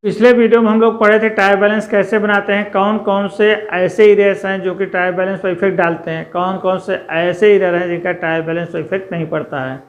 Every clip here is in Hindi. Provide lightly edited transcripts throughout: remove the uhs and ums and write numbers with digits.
पिछले वीडियो में हम लोग पढ़े थे ट्रायल बैलेंस कैसे बनाते हैं, कौन कौन से ऐसे एरियाज हैं जो कि ट्रायल बैलेंस पर इफेक्ट डालते हैं, कौन कौन से ऐसे एरिया हैं जिनका ट्रायल बैलेंस पर इफेक्ट नहीं पड़ता है।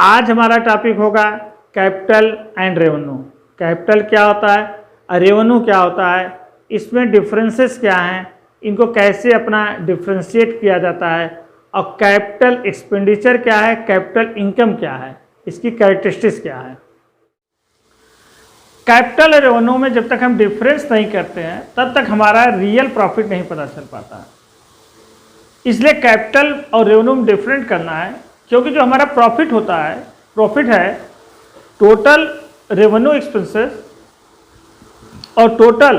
आज हमारा टॉपिक होगा कैपिटल एंड रेवेन्यू। कैपिटल क्या होता है और रेवेन्यू क्या होता है, इसमें डिफरेंसेस क्या हैं, इनको कैसे अपना डिफ्रेंशिएट किया जाता है, और कैपिटल एक्सपेंडिचर क्या है, कैपिटल इनकम क्या है, इसकी कैरेक्टरिस्टिक्स क्या है। कैपिटल और रेवेन्यू में जब तक हम डिफरेंस नहीं करते हैं तब तक हमारा रियल प्रॉफिट नहीं पता चल पाता है। इसलिए कैपिटल और रेवेन्यू में डिफरेंट करना है, क्योंकि जो हमारा प्रॉफिट होता है, प्रॉफिट है टोटल रेवेन्यू एक्सपेंसेस और टोटल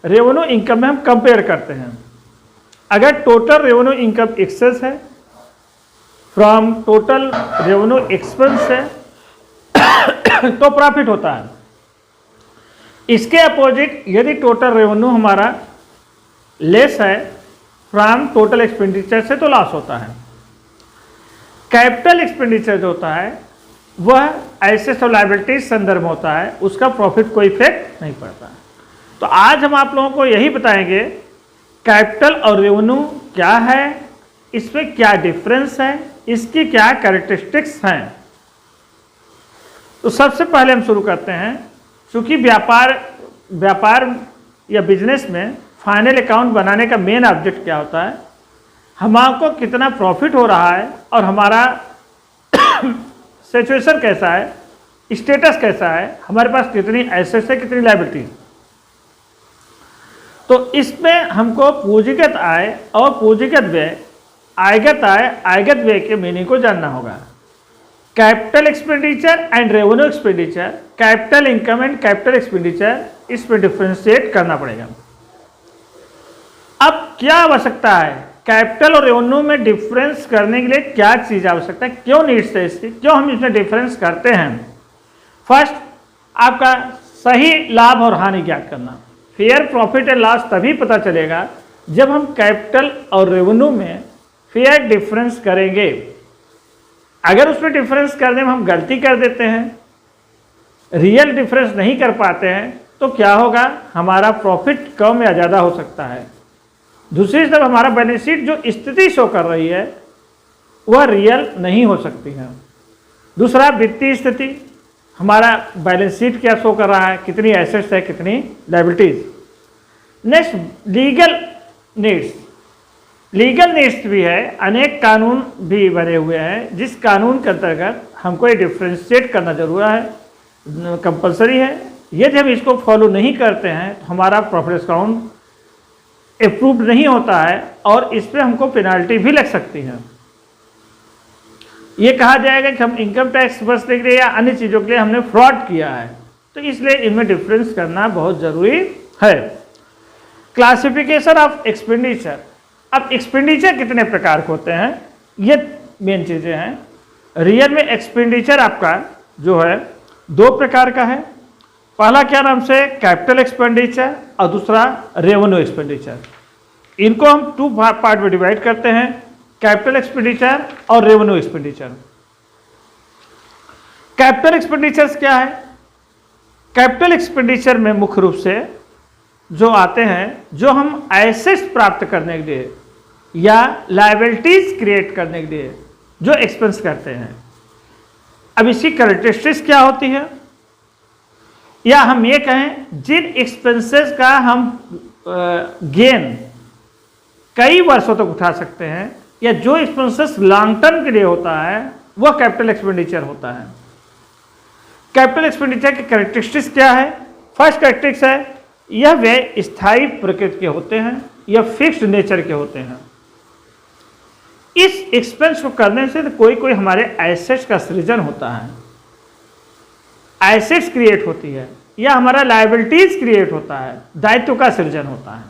रेवेन्यू इनकम में हम कंपेयर करते हैं। अगर टोटल रेवेन्यू इनकम एक्सेस है फ्रॉम टोटल रेवेन्यू एक्सपेंस है तो प्रॉफिट होता है। इसके अपोजिट यदि टोटल रेवेन्यू हमारा लेस है फ्रॉम टोटल एक्सपेंडिचर से तो लॉस होता है। कैपिटल एक्सपेंडिचर जो होता है वह एसेट्स और लायबिलिटीज संदर्भ में होता है, उसका प्रॉफिट कोई इफेक्ट नहीं पड़ता। तो आज हम आप लोगों को यही बताएंगे कैपिटल और रेवेन्यू क्या है, इसमें क्या डिफरेंस है, इसकी क्या कैरेक्टरिस्टिक्स हैं। तो सबसे पहले हम शुरू करते हैं, क्योंकि व्यापार या बिजनेस में फाइनल अकाउंट बनाने का मेन ऑब्जेक्ट क्या होता है, हमको कितना प्रॉफिट हो रहा है और हमारा सिचुएशन कैसा है, स्टेटस कैसा है, हमारे पास कितनी एसेट्स है, कितनी लायबिलिटीज। तो इसमें हमको पूंजीगत आय और पूंजीगत व्यय, आयगत आय आयगत व्यय के मीनिंग को जानना होगा। Capital expenditure and revenue expenditure, capital income and capital expenditure, इसमें डिफ्रेंशिएट करना पड़ेगा। अब क्या आवश्यकता है, कैपिटल और रेवेन्यू में डिफरेंस करने के लिए क्या चीज़ आवश्यकता है, क्यों नीड्स है इसकी, क्यों हम इसमें डिफरेंस करते हैं। फर्स्ट, आपका सही लाभ और हानि ज्ञात करना। फेयर प्रॉफिट एंड लॉस तभी पता चलेगा जब हम कैपिटल और रेवेन्यू में फेयर डिफरेंस करेंगे। अगर उसमें डिफरेंस करने में हम गलती कर देते हैं, रियल डिफरेंस नहीं कर पाते हैं, तो क्या होगा, हमारा प्रॉफिट कम या ज़्यादा हो सकता है। दूसरी तरफ हमारा बैलेंस शीट जो स्थिति शो कर रही है वह रियल नहीं हो सकती है। दूसरा, वित्तीय स्थिति, हमारा बैलेंस शीट क्या शो कर रहा है, कितनी एसेट्स है, कितनी liabilities. Next, legal needs. Legal needs भी है, अनेक कानून भी बने हुए हैं जिस कानून के अंतर्गत हमको ये डिफ्रेंशिएट करना जरूर है, कंपलसरी है। यदि हम इसको फॉलो नहीं करते हैं तो हमारा प्रॉफिट अकाउंट अप्रूव्ड नहीं होता है और इस पर हमको पेनाल्टी भी लग सकती है। ये कहा जाएगा कि हम इनकम टैक्स बचने के लिए या अन्य चीज़ों के लिए हमने फ्रॉड किया है, तो इसलिए इनमें डिफरेंस करना बहुत ज़रूरी है। Classification of expenditure. अब एक्सपेंडिचर कितने प्रकार के होते हैं, ये मेन चीज़ें हैं। रियल में एक्सपेंडिचर आपका जो है दो प्रकार का है। पहला क्या नाम से कैपिटल एक्सपेंडिचर और दूसरा रेवेन्यू एक्सपेंडिचर। इनको हम टू पार्ट में डिवाइड करते हैं, कैपिटल एक्सपेंडिचर और रेवेन्यू एक्सपेंडिचर। कैपिटल एक्सपेंडिचर्स क्या है, कैपिटल एक्सपेंडिचर में मुख्य रूप से जो आते हैं, जो हम एसेट्स प्राप्त करने के लिए या लायबिलिटीज क्रिएट करने के लिए जो एक्सपेंस करते हैं। अब इसकी कैरेक्टरिस्टिक्स क्या होती है, या हम ये कहें जिन एक्सपेंसेस का हम गेन कई वर्षों तक उठा सकते हैं, या जो एक्सपेंसेस लॉन्ग टर्म के लिए होता है वह कैपिटल एक्सपेंडिचर होता है। कैपिटल एक्सपेंडिचर की कैरेक्टरिस्टिक्स क्या है। फर्स्ट कैरेक्टरिस्टिक्स है, यह व्यय स्थायी प्रकृति के होते हैं, यह फिक्स्ड नेचर के होते हैं। इस एक्सपेंस को करने से कोई कोई हमारे एसेट्स का सृजन होता है, एसेट्स क्रिएट होती है, या हमारा लायबिलिटीज क्रिएट होता है, दायित्व का सृजन होता है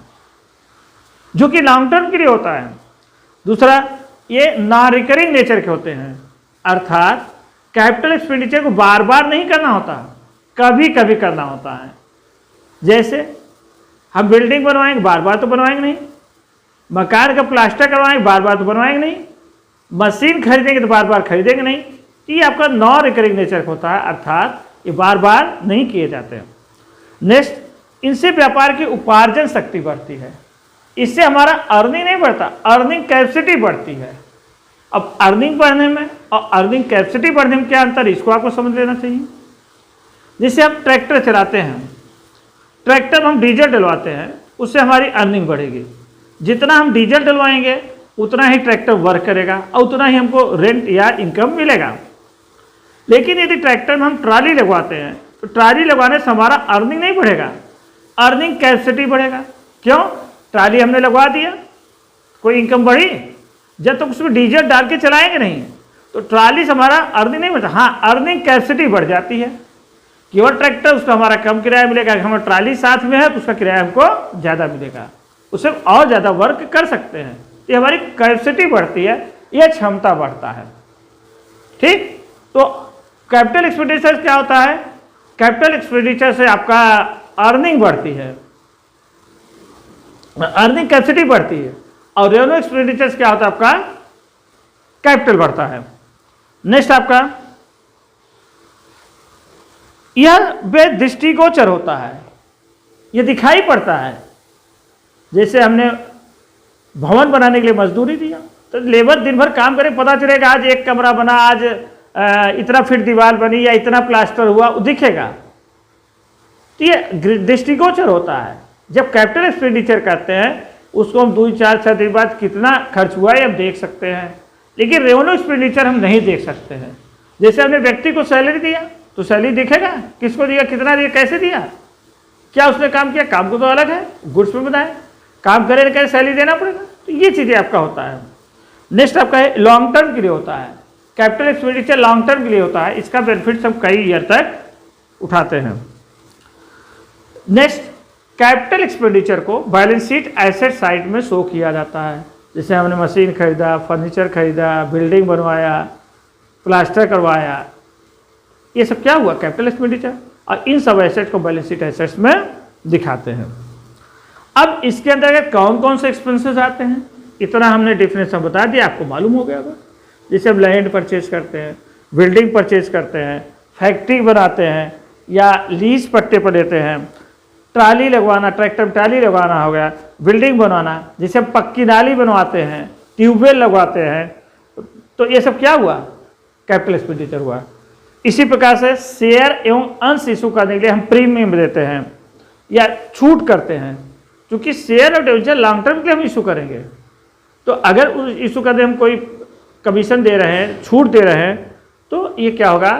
जो कि लॉन्ग टर्म के लिए होता है। दूसरा, ये नॉन रिकरिंग नेचर के होते हैं, अर्थात कैपिटल एक्सपेंडिचर को बार बार नहीं करना होता, कभी कभी करना होता है। जैसे हम बिल्डिंग बनवाएंगे, बार बार तो बनवाएंगे नहीं, मकान का प्लास्टर करवाएंगे, बार बार तो बनवाएंगे नहीं। मशीन खरीदेंगे तो बार बार खरीदेंगे नहीं। तो ये आपका नॉन रिकरिंग नेचर होता है, अर्थात ये बार बार नहीं किए जाते हैं। नेक्स्ट, इनसे व्यापार की उपार्जन शक्ति बढ़ती है। इससे हमारा अर्निंग नहीं बढ़ता, अर्निंग कैपेसिटी बढ़ती है। अब अर्निंग बढ़ने में और अर्निंग कैपेसिटी बढ़ने में क्या अंतर है, इसको आपको समझ लेना चाहिए। जैसे हम ट्रैक्टर चलाते हैं, ट्रैक्टर में हम डीजल डलवाते हैं, उससे हमारी अर्निंग बढ़ेगी। जितना हम डीजल डलवाएंगे उतना ही ट्रैक्टर वर्क करेगा और उतना ही हमको रेंट या इनकम मिलेगा। लेकिन यदि ट्रैक्टर में हम ट्राली लगवाते हैं तो ट्राली लगवाने से हमारा अर्निंग नहीं बढ़ेगा, अर्निंग कैपेसिटी बढ़ेगा। क्यों? ट्राली हमने लगवा दिया, कोई इनकम बढ़ी। जब तक उसमें डीजल डाल के चलाएंगे नहीं तो ट्राली से हमारा अर्निंग नहीं बढ़ता। हाँ, अर्निंग कैपेसिटी बढ़ जाती है। केवल ट्रैक्टर उसका हमारा कम किराया मिलेगा, हमारा ट्राली साथ में है तो उसका किराया हमको ज़्यादा मिलेगा, उससे और ज़्यादा वर्क कर सकते हैं। ये हमारी कैपेसिटी बढ़ती है, ये क्षमता बढ़ता है। ठीक, तो कैपिटल एक्सपेंडिचर क्या होता है? कैपिटल एक्सपेंडिचर से आपका अर्निंग बढ़ती है, अर्निंग कैपेसिटी बढ़ती है। और रेवेन्यू एक्सपेंडिचर क्या होता है? आपका कैपिटल बढ़ता है। नेक्स्ट आपका यह वे दृष्टिगोचर होता है, यह दिखाई पड़ता है। जैसे हमने भवन बनाने के लिए मजदूरी दिया तो लेबर दिन भर काम करे, पता चलेगा आज एक कमरा बना, आज इतना फीट दीवार बनी या इतना प्लास्टर हुआ, दिखेगा। तो ये दृष्टिगोचर होता है। जब कैपिटल एक्सपेंडिचर करते हैं उसको हम 2, 4, 6 दिन बाद कितना खर्च हुआ है हम देख सकते हैं, लेकिन रेवेन्यू एक्सपेंडिचर हम नहीं देख सकते हैं। जैसे हमने व्यक्ति को सैलरी दिया तो सैलरी दिखेगा, किसको दिया, कितना दिया, कैसे दिया, क्या उसने काम किया, काम को तो अलग है, गुड्स में बनाए, काम करे कैसे सैलरी देना पड़ेगा। तो ये चीज़ें आपका होता है। नेक्स्ट आपका है लॉन्ग टर्म के लिए होता है। कैपिटल एक्सपेंडिचर लॉन्ग टर्म के लिए होता है, इसका बेनिफिट हम कई ईयर तक उठाते हैं। नेक्स्ट, कैपिटल एक्सपेंडिचर को बैलेंस शीट एसेट साइड में शो किया जाता है। जैसे हमने मशीन खरीदा, फर्नीचर खरीदा, बिल्डिंग बनवाया, प्लास्टर करवाया, ये सब क्या हुआ? Capital expenditure. और इन सब एसेट को बैलेंस शीट एसेट्स में दिखाते हैं। अब इसके अंतर्गत कौन कौन से एक्सपेंसेस आते हैं, इतना हमने डिफिनेशन बता दिया, आपको मालूम हो गया होगा। जैसे हम लैंड परचेज करते हैं, बिल्डिंग परचेज करते हैं, फैक्ट्री बनाते हैं या लीज पट्टे पर लेते हैं, ट्राली लगवाना, ट्रैक्टर में ट्राली लगवाना हो गया, बिल्डिंग बनवाना, जैसे हम पक्की नाली बनवाते हैं, ट्यूबवेल लगवाते हैं, तो ये सब क्या हुआ? कैपिटल एक्सपेंडिचर हुआ। इसी प्रकार से शेयर एवं अंश इशू करने के लिए हम प्रीमियम देते हैं या छूट करते हैं, क्योंकि शेयर और डिविडेंड लॉन्ग टर्म के लिए हम इशू करेंगे। तो अगर उस इशू करने हम कोई कमीशन दे रहे हैं, छूट दे रहे हैं, तो ये क्या होगा?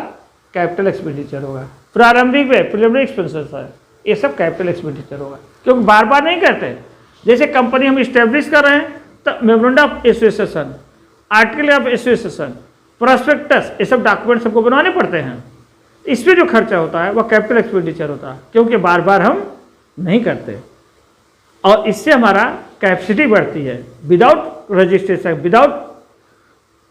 कैपिटल एक्सपेंडिचर होगा। प्रारंभिक में प्रिलिमिनरी एक्सपेंसेस है, ये सब कैपिटल एक्सपेंडिचर होगा, क्योंकि बार बार नहीं करते। जैसे कंपनी हम इस्टेब्लिश कर रहे हैं तो memorandum of association, article of association, prospectus, ये सब डॉक्यूमेंट्स हमको बनवाने पड़ते हैं। इसमें जो खर्चा होता है वह कैपिटल एक्सपेंडिचर होता है, क्योंकि बार बार हम नहीं करते। और इससे हमारा कैपेसिटी बढ़ती है। विदाउट रजिस्ट्रेशन, विदाउट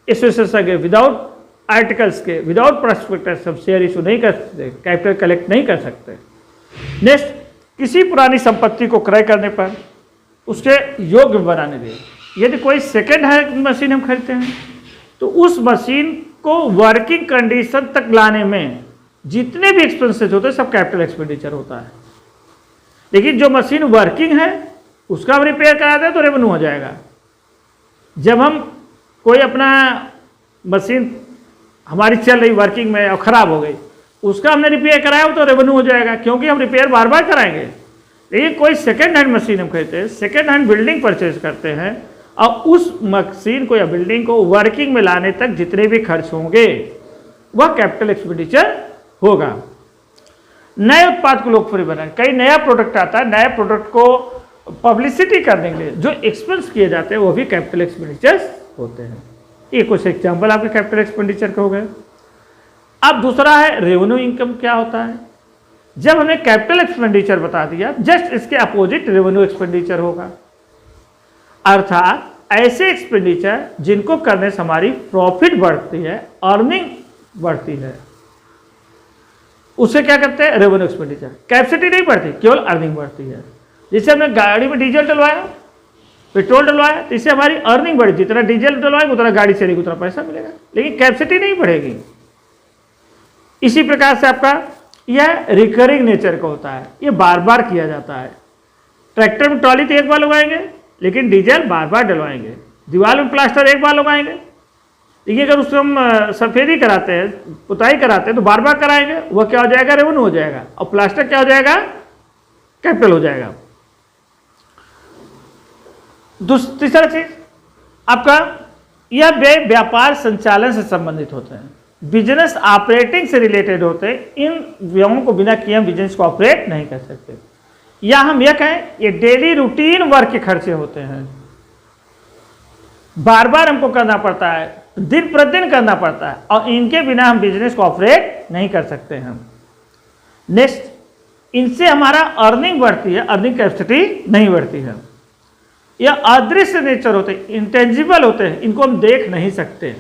एसोसिएशन के, विदाउट आर्टिकल्स के, विदाउट प्रोस्पेक्टस हम शेयर इशू नहीं कर सकते, कैपिटल कलेक्ट नहीं कर सकते। नेक्स्ट, किसी पुरानी संपत्ति को क्रय करने पर उसके योग्य बनाने दें। यदि कोई सेकेंड हैंड मशीन हम खरीदते हैं तो उस मशीन को वर्किंग कंडीशन तक लाने में जितने भी एक्सपेंसेस होते हैं सब कैपिटल एक्सपेंडिचर होता है। लेकिन जो मशीन वर्किंग है उसका हम रिपेयर करा दें तो रेवेन्यू हो जाएगा। जब हम कोई अपना मशीन हमारी चल रही वर्किंग में और ख़राब हो गई, उसका हमने रिपेयर कराया तो रेवेन्यू हो जाएगा, क्योंकि हम रिपेयर बार बार कराएंगे। लेकिन कोई सेकेंड हैंड मशीन हम खरीदते हैं, सेकेंड हैंड बिल्डिंग परचेज करते हैं और उस मशीन को या बिल्डिंग को वर्किंग में लाने तक जितने भी खर्च होंगे वह कैपिटल एक्सपेंडिचर होगा। नए उत्पाद को लोकप्रिय बनाए, कई नया प्रोडक्ट आता है, नए प्रोडक्ट को पब्लिसिटी करने के लिए जो एक्सपेंस किए जाते हैं वो भी कैपिटल एक्सपेंडिचर होते हैं। ये कुछ एग्जाम्पल आपके कैपिटल एक्सपेंडिचर के हो गए। अब दूसरा है रेवेन्यू इनकम। क्या होता है? जब हमने कैपिटल एक्सपेंडिचर बता दिया, जस्ट इसके अपोजिट रेवेन्यू एक्सपेंडिचर होगा, अर्थात ऐसे एक्सपेंडिचर जिनको करने से हमारी प्रॉफिट बढ़ती है, अर्निंग बढ़ती है, उसे क्या करते हैं? Revenue expenditure. कैपेसिटी नहीं बढ़ती, केवल अर्निंग बढ़ती है। जैसे हमने गाड़ी में डीजल डलवाया पेट्रोल डलवाया तो इससे हमारी अर्निंग बढ़ी, जितना डीजल डलवाएंगे उतना गाड़ी चलेगी उतना पैसा मिलेगा, लेकिन कैपेसिटी नहीं बढ़ेगी। इसी प्रकार से आपका यह रिकरिंग नेचर का होता है, ये बार बार किया जाता है। ट्रैक्टर में ट्रॉली तो एक बार लगाएंगे, लेकिन डीजल बार बार डलवाएंगे। दीवार में प्लास्टर एक बार लगाएंगे, लेकिन अगर उसको हम सफेदी कराते हैं, पुताई कराते हैं तो बार बार कराएंगे, वह क्या हो जाएगा, रेवेन्यू हो जाएगा, और प्लास्टर क्या हो जाएगा, कैपिटल हो जाएगा। तीसरा चीज आपका यह व्यय व्यापार संचालन से संबंधित होते हैं, बिजनेस ऑपरेटिंग से रिलेटेड होते हैं। इन व्ययों को बिना किए हम बिजनेस को ऑपरेट नहीं कर सकते। या हम यह कहें ये डेली रूटीन वर्क के खर्चे होते हैं, बार बार हमको करना पड़ता है, दिन प्रतिदिन करना पड़ता है, और इनके बिना हम बिजनेस को ऑपरेट नहीं कर सकते हैं। नेक्स्ट, इनसे हमारा अर्निंग बढ़ती है, अर्निंग कैपेसिटी नहीं बढ़ती है। यह अदृश्य नेचर होते हैं, इंटेंजिबल होते हैं, इनको हम देख नहीं सकते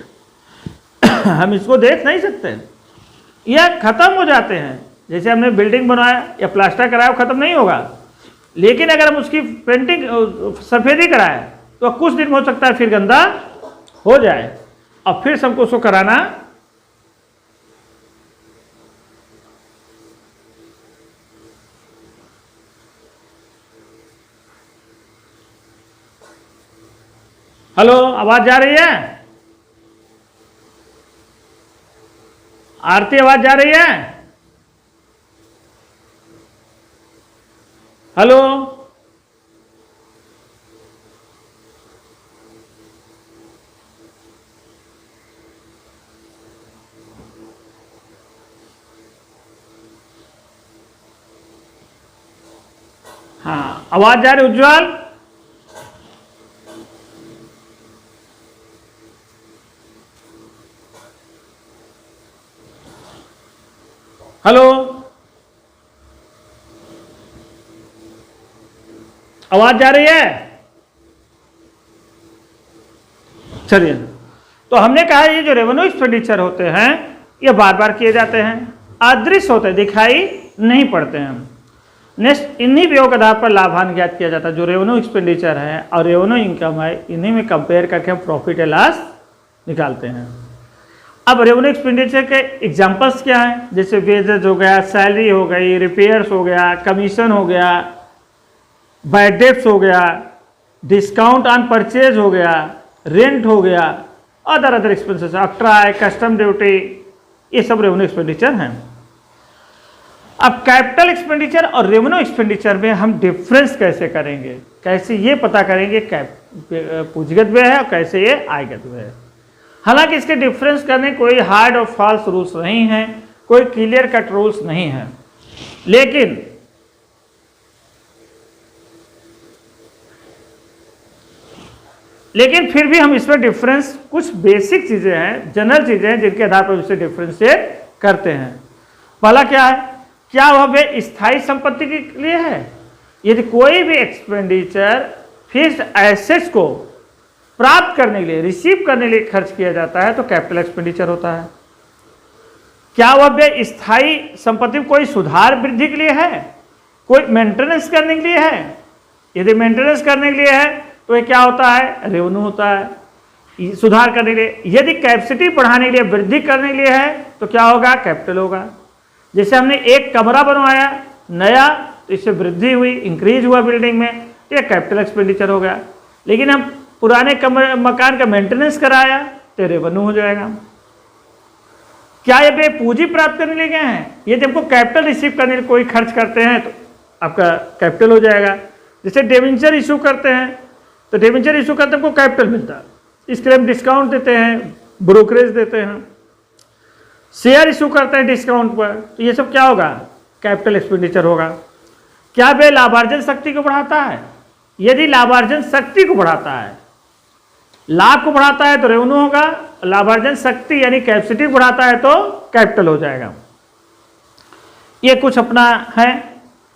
हम इसको देख नहीं सकते, यह खत्म हो जाते हैं। जैसे हमने बिल्डिंग बनवाया या प्लास्टर कराया, वो खत्म नहीं होगा, लेकिन अगर हम उसकी पेंटिंग सफेदी कराए तो कुछ दिन में हो सकता है फिर गंदा हो जाए, और फिर सबको उसको कराना हेलो, आवाज जा रही है? आरती आवाज जा रही है? हेलो, हाँ आवाज जा रही उज्जवल? हेलो, आवाज जा रही है? चलिए, तो हमने कहा ये जो रेवेन्यू एक्सपेंडिचर होते हैं ये बार बार किए जाते हैं, अदृश्य होते हैं, दिखाई नहीं पड़ते हैं। नेक्स्ट, इन्हीं व्ययों के आधार पर लाभांश ज्ञात किया जाता है। जो रेवेन्यू एक्सपेंडिचर है और रेवेन्यू इनकम है, इन्हीं में कंपेयर करके हम प्रॉफिट एंड लॉस निकालते हैं। अब रेवेन्यू एक्सपेंडिचर के एग्जांपल्स क्या हैं? जैसे वेजेज हो गया, सैलरी हो गई, रिपेयर्स हो गया, कमीशन हो गया, बैड डेट्स हो गया, डिस्काउंट ऑन परचेज हो गया, रेंट हो गया, अदर एक्सपेंसेस, अक्ट्रा, कस्टम ड्यूटी, ये सब रेवेन्यू एक्सपेंडिचर हैं। अब कैपिटल एक्सपेंडिचर और रेवेन्यू एक्सपेंडिचर में हम डिफरेंस कैसे करेंगे, कैसे ये पता करेंगे पूंजीगत व्यय है और कैसे ये आयगत व्यय है। हालांकि इसके डिफरेंस करने कोई हार्ड और फॉल्स रूल्स नहीं है, कोई क्लियर कट रूल्स नहीं है, लेकिन फिर भी हम इसमें डिफरेंस, कुछ बेसिक चीजें हैं, जनरल चीजें हैं जिनके आधार पर इसे डिफरेंशिएट करते हैं। पहला क्या है, क्या वह व्यय स्थायी संपत्ति के लिए है? यदि कोई भी एक्सपेंडिचर फिक्स्ड एसेट्स को प्राप्त करने के लिए, रिसीव करने के लिए खर्च किया जाता है तो कैपिटल एक्सपेंडिचर होता है। क्या वह व्यय स्थायी संपत्ति में कोई सुधार वृद्धि के लिए है, कोई मेंटेनेंस करने के लिए है? यदि मेंटेनेंस करने के लिए है तो ये क्या होता है, रेवेन्यू होता है। सुधार करने के लिए, यदि कैपेसिटी बढ़ाने के लिए, वृद्धि करने के लिए है तो क्या होगा, कैपिटल होगा। जैसे हमने एक कमरा बनवाया नया तो इससे वृद्धि हुई, इंक्रीज हुआ बिल्डिंग में, तो यह कैपिटल एक्सपेंडिचर हो गया। लेकिन हम पुराने मकान का मेंटेनेंस कराया तो रेवेन्यू हो जाएगा। क्या ये वे पूंजी प्राप्त करने ले गए हैं? यदि हमको कैपिटल रिसीव करने के लिए कोई खर्च करते हैं तो आपका कैपिटल हो जाएगा। जैसे डिबेंचर इशू करते हैं तो डिबेंचर इशू करते हमको कैपिटल मिलता है, इसके लिए हम डिस्काउंट देते हैं, ब्रोकरेज देते हैं। शेयर इशू करते हैं डिस्काउंट पर, तो ये सब क्या होगा, कैपिटल एक्सपेंडिचर होगा। क्या वे लाभार्जन शक्ति को बढ़ाता है? यदि लाभार्जन शक्ति को बढ़ाता है, लाभ को बढ़ाता है तो रेवेन्यू होगा, लाभार्जन शक्ति यानी कैपेसिटी बढ़ाता है तो कैपिटल हो जाएगा। ये कुछ अपना है।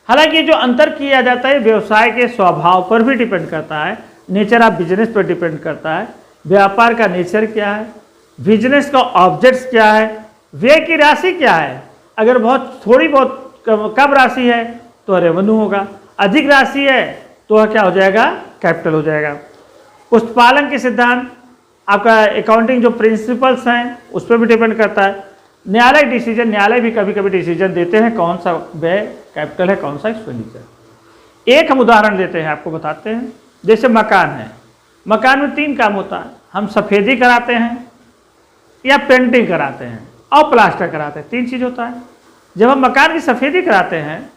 हालांकि जो अंतर किया जाता है व्यवसाय के स्वभाव पर भी डिपेंड करता है, नेचर ऑफ बिजनेस पर डिपेंड करता है। व्यापार का नेचर क्या है, बिजनेस का ऑब्जेक्ट्स क्या है, व्यय की राशि क्या है। अगर बहुत थोड़ी बहुत कम राशि है तो रेवेन्यू होगा, अधिक राशि है तो क्या हो जाएगा, कैपिटल हो जाएगा। पुष्पालन के सिद्धांत, आपका अकाउंटिंग जो प्रिंसिपल्स हैं उस पर भी डिपेंड करता है। न्यायालय डिसीजन, न्यायालय भी कभी कभी डिसीजन देते हैं कौन सा व्यय कैपिटल है, कौन सा एक्सपेंडिचर। एक हम उदाहरण देते हैं, आपको बताते हैं। जैसे मकान है, मकान में 3 काम होता है, हम सफ़ेदी कराते हैं या पेंटिंग कराते हैं और प्लास्टर कराते हैं, 3 चीज़ होता है। जब हम मकान की सफ़ेदी कराते हैं,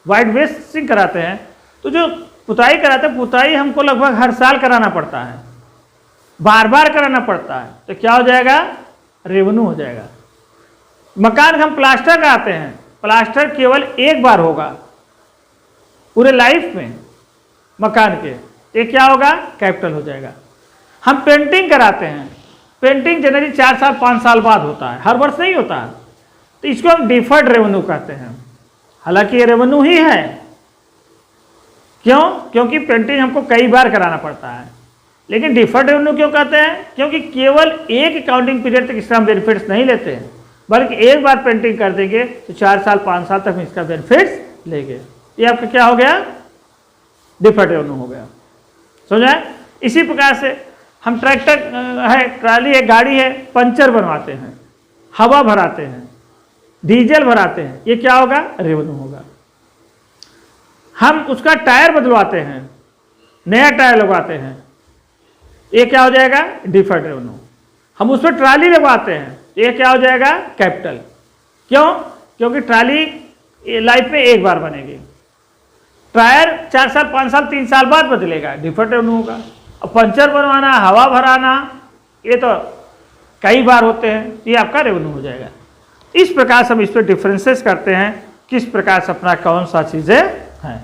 वाइट वेस्टिंग कराते हैं, तो जो पुताई कराते हैं, पुताई हमको लगभग हर साल कराना पड़ता है, बार बार कराना पड़ता है, तो क्या हो जाएगा, रेवेन्यू हो जाएगा। मकान हम प्लास्टर कराते हैं, प्लास्टर केवल एक बार होगा पूरे लाइफ में मकान के, ये क्या होगा, कैपिटल हो जाएगा। हम पेंटिंग कराते हैं, पेंटिंग जनरली 4 साल 5 साल बाद होता है, हर वर्ष नहीं होता है, तो इसको हम डिफर्ड रेवेन्यू कहते हैं। हालांकि ये रेवेन्यू ही है, क्यों, क्योंकि पेंटिंग हमको कई बार कराना पड़ता है। लेकिन डिफर्ड रेवेन्यू क्यों कहते हैं, क्योंकि केवल एक अकाउंटिंग पीरियड तक इसका हम बेनिफिट्स नहीं लेते हैं, बल्कि एक बार पेंटिंग कर देंगे तो 4 साल 5 साल तक इसका बेनिफिट्स लेंगे। ये आपका क्या हो गया, डिफर्ड रेवेन्यू हो गया, समझा। इसी प्रकार से हम ट्रैक्टर है, ट्राली है, गाड़ी है, पंचर बनवाते हैं, हवा भराते हैं, डीजल भराते हैं, ये क्या होगा, रेवेन्यू होगा। हम उसका टायर बदलवाते हैं, नया टायर लगवाते हैं, ये क्या हो जाएगा, डिफर्ड रेवेन्यू। हम उस पर ट्राली लगवाते हैं, ये क्या हो जाएगा, कैपिटल। क्यों, क्योंकि ट्राली लाइफ में एक बार बनेगी, टायर 4 साल 5 साल 3 साल बाद बदलेगा, डिफर्ड रेवेन्यू होगा। अब पंचर बनवाना, हवा भराना, ये तो कई बार होते हैं, ये आपका रेवेन्यू हो जाएगा। इस प्रकार से हम इस पर डिफरेंसेस करते हैं, किस प्रकार से अपना कौन सा चीज़ें हैं।